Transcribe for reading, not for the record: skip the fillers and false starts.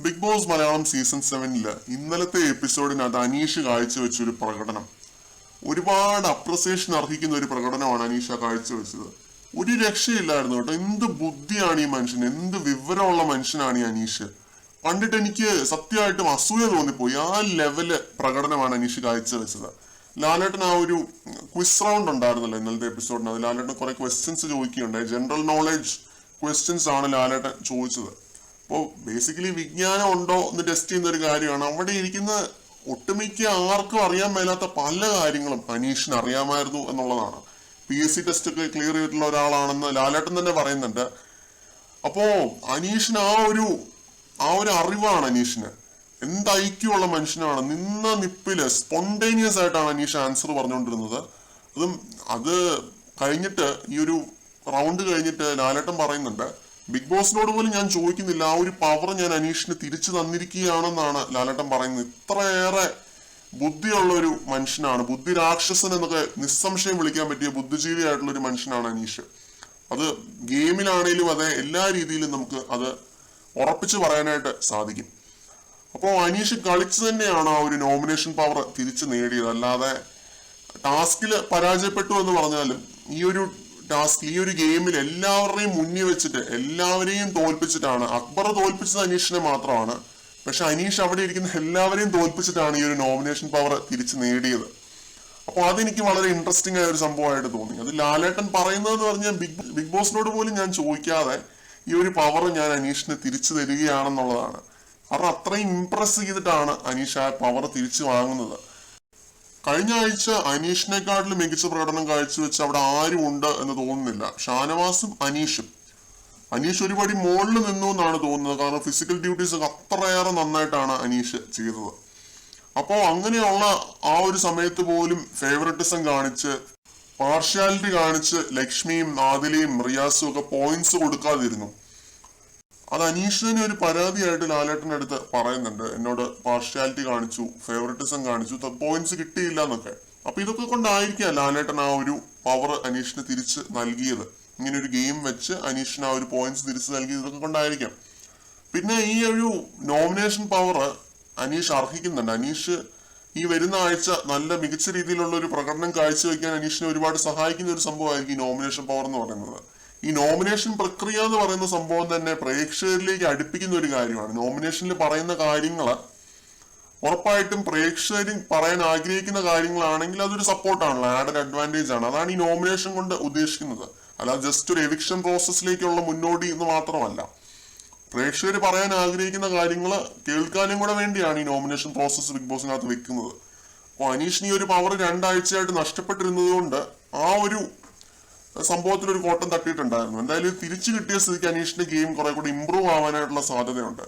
Big boss Malayalam season 7 ഇന്നലത്തെ എപ്പിസോഡിനകത്ത് അനീഷ് കാഴ്ചവെച്ചൊരു പ്രകടനം ഒരുപാട് അപ്രിസിയേഷൻ അർഹിക്കുന്ന ഒരു പ്രകടനമാണ് അനീഷ കാഴ്ചവെച്ചത്. ഒരു രക്ഷയില്ലായിരുന്നു കേട്ടോ. എന്ത് ബുദ്ധിയാണ് ഈ മനുഷ്യൻ, എന്ത് വിവരമുള്ള മനുഷ്യനാണ് ഈ അനീഷ്. കണ്ടിട്ട് എനിക്ക് സത്യമായിട്ടും അസൂയ തോന്നിപ്പോയി. ആ ലെവല് പ്രകടനമാണ് അനീഷ് കാഴ്ചവെച്ചത്. ലാലേട്ടൻ ആ ഒരു ക്വിസ് റൗണ്ട് ഉണ്ടായിരുന്നല്ലോ ഇന്നലത്തെ എപ്പിസോഡിന്. അത് ലാലേട്ടൻ കുറെ ക്വസ്റ്റ്യൻസ് ചോദിക്കുകയുണ്ടായി. ജനറൽ നോളജ് ക്വസ്റ്റ്യൻസ് ആണ് ലാലേട്ടൻ ചോദിച്ചത്. അപ്പോൾ ബേസിക്കലി വിജ്ഞാനം ഉണ്ടോ എന്ന് ടെസ്റ്റ് ചെയ്യുന്ന ഒരു കാര്യമാണ്. അവിടെ ഇരിക്കുന്ന ഒട്ടുമിക്ക ആർക്കും അറിയാൻ മേലാത്ത പല കാര്യങ്ങളും അനീഷിന് അറിയാമായിരുന്നു എന്നുള്ളതാണ്. PSC ടെസ്റ്റ് ഒക്കെ ക്ലിയർ ചെയ്തിട്ടുള്ള ഒരാളാണെന്ന് ലാലേട്ടൻ തന്നെ പറയുന്നുണ്ട്. അപ്പോ അനീഷിന് ആ ഒരു അറിവാണ് അനീഷിന്. എന്ത് ഐക്യമുള്ള മനുഷ്യനാണ്. നിന്ന നിപ്പില് സ്പോണ്ടേനിയസ് ആയിട്ടാണ് അനീഷ് ആൻസർ പറഞ്ഞുകൊണ്ടിരുന്നത്. അത് കഴിഞ്ഞിട്ട് ഈ ഒരു റൗണ്ട് കഴിഞ്ഞിട്ട് ലാലേട്ടൻ പറയുന്നുണ്ട്, ബിഗ് ബോസിനോട് പോലും ഞാൻ ചോദിക്കുന്നില്ല, ആ ഒരു പവർ ഞാൻ അനീഷിന് തിരിച്ചു തന്നിരിക്കുകയാണെന്നാണ് ലാലേട്ടൻ പറയുന്നത്. ഇത്രയേറെ ബുദ്ധിയുള്ള ഒരു മനുഷ്യനാണ്. ബുദ്ധി രാക്ഷസൻ എന്നൊക്കെ നിസ്സംശയം വിളിക്കാൻ പറ്റിയ ബുദ്ധിജീവിയായിട്ടുള്ള ഒരു മനുഷ്യനാണ് അനീഷ്. അത് ഗെയിമിലാണേലും അതെ, എല്ലാ രീതിയിലും നമുക്ക് അത് ഉറപ്പിച്ച് പറയാനായിട്ട് സാധിക്കും. അപ്പോൾ അനീഷ് കളിച്ചു തന്നെയാണ് ആ ഒരു നോമിനേഷൻ പവർ തിരിച്ചു നേടിയത്. അല്ലാതെ ടാസ്കിൽ പരാജയപ്പെട്ടു എന്ന് പറഞ്ഞാലും ഈ ഒരു ഗെയിമിൽ എല്ലാവരുടെയും മുന്നിൽ വെച്ചിട്ട് എല്ലാവരെയും തോൽപ്പിച്ചിട്ടാണ്. അക്ബർ തോൽപ്പിച്ചത് അനീഷിനെ മാത്രമാണ്. പക്ഷെ അനീഷ് അവിടെ ഇരിക്കുന്ന എല്ലാവരെയും തോൽപ്പിച്ചിട്ടാണ് ഈ ഒരു നോമിനേഷൻ പവർ തിരിച്ചു നേടിയത്. അപ്പോൾ അതെനിക്ക് വളരെ ഇൻട്രസ്റ്റിംഗ് ആയ ഒരു സംഭവമായിട്ട് തോന്നി. അത് ലാലേട്ടൻ പറയുന്നതെന്ന് പറഞ്ഞാൽ ബിഗ് ബോസിനോട് പോലും ഞാൻ ചോദിക്കാതെ ഈ ഒരു പവർ ഞാൻ അനീഷിന് തിരിച്ചു തരികയാണെന്നുള്ളതാണ്. കാരണം അത്രയും ഇംപ്രസ് ചെയ്തിട്ടാണ് അനീഷ് ആ പവർ തിരിച്ചു വാങ്ങുന്നത്. കഴിഞ്ഞ ആഴ്ച അനീഷിനെക്കാട്ടിലും മികച്ച പ്രകടനം കാഴ്ചവെച്ച് അവിടെ ആരും ഉണ്ട് എന്ന് തോന്നുന്നില്ല. ഷാനവാസും അനീഷ് ഒരുപടി മുകളിൽ നിന്നു എന്നാണ് തോന്നുന്നത്. കാരണം ഫിസിക്കൽ ഡ്യൂട്ടീസ് ഒക്കെ അത്രയേറെ നന്നായിട്ടാണ് അനീഷ് ചെയ്തത്. അപ്പോൾ അങ്ങനെയുള്ള ആ ഒരു സമയത്ത് പോലും ഫേവററ്റിസം കാണിച്ച് പാർഷ്യാലിറ്റി കാണിച്ച് ലക്ഷ്മിയും ആദിലയും റിയാസും ഒക്കെ പോയിന്റ്സ് കൊടുക്കാതിരുന്നു. അത് അനീഷിനെ ഒരു പരാതിയായിട്ട് ലാലേട്ടൻ്റെ അടുത്ത് പറയുന്നുണ്ട്. എന്നോട് പാർഷ്യാലിറ്റി കാണിച്ചു, ഫേവററ്റിസം കാണിച്ചു, പോയിന്റ്സ് കിട്ടിയില്ല എന്നൊക്കെ. അപ്പൊ ഇതൊക്കെ കൊണ്ടായിരിക്കാം ലാലേട്ടൻ ആ ഒരു പവർ അനീഷിന് തിരിച്ച് നൽകിയത്. ഇങ്ങനെ ഒരു ഗെയിം വെച്ച് അനീഷിന് ആ ഒരു പോയിന്റ്സ് തിരിച്ച് നൽകിയത് ഇതൊക്കെ കൊണ്ടായിരിക്കാം. പിന്നെ ഈ ഒരു നോമിനേഷൻ പവർ അനീഷ് അർഹിക്കുന്നുണ്ട്. അനീഷ് ഈ വരുന്ന ആഴ്ച നല്ല മികച്ച രീതിയിലുള്ള ഒരു പ്രകടനം കാഴ്ചവെക്കാൻ അനീഷിനെ ഒരുപാട് സഹായിക്കുന്ന ഒരു സംഭവമായിരിക്കും ഈ നോമിനേഷൻ പവർ എന്ന് പറയുന്നത്. ഈ നോമിനേഷൻ പ്രക്രിയ എന്ന് പറയുന്ന സംഭവം തന്നെ പ്രേക്ഷകരിലേക്ക് അടുപ്പിക്കുന്ന ഒരു കാര്യമാണ്. നോമിനേഷനിൽ പറയുന്ന കാര്യങ്ങൾ ഉറപ്പായിട്ടും പ്രേക്ഷകർ പറയാൻ ആഗ്രഹിക്കുന്ന കാര്യങ്ങളാണെങ്കിൽ അതൊരു സപ്പോർട്ടാണല്ലോ, ആഡഡ് അഡ്വാൻറ്റേജ് ആണ്. അതാണ് ഈ നോമിനേഷൻ കൊണ്ട് ഉദ്ദേശിക്കുന്നത്. അല്ലാതെ ജസ്റ്റ് ഒരു എവിക്ഷൻ പ്രോസസ്സിലേക്കുള്ള മുന്നോടി എന്ന് മാത്രമല്ല. പ്രേക്ഷകർ പറയാൻ ആഗ്രഹിക്കുന്ന കാര്യങ്ങൾ കേൾക്കാനും കൂടെ വേണ്ടിയാണ് ഈ നോമിനേഷൻ പ്രോസസ്സ് ബിഗ് ബോസിനകത്ത് വെക്കുന്നത്. അപ്പോൾ അനീഷിന് ഈ ഒരു പവർ 2 ആഴ്ചയായിട്ട് നഷ്ടപ്പെട്ടിരുന്നത് കൊണ്ട് ആ ഒരു സംഭവത്തിൽ ഒരു കോട്ടം തട്ടിയിട്ടുണ്ടായിരുന്നു. എന്തായാലും തിരിച്ചു കിട്ടിയ സ്ഥിതിക്ക് അനീഷിന്റെ ഗെയിം കുറെ കൂടി ഇമ്പ്രൂവ് ആവാനായിട്ടുള്ള സാധ്യതയുണ്ട്.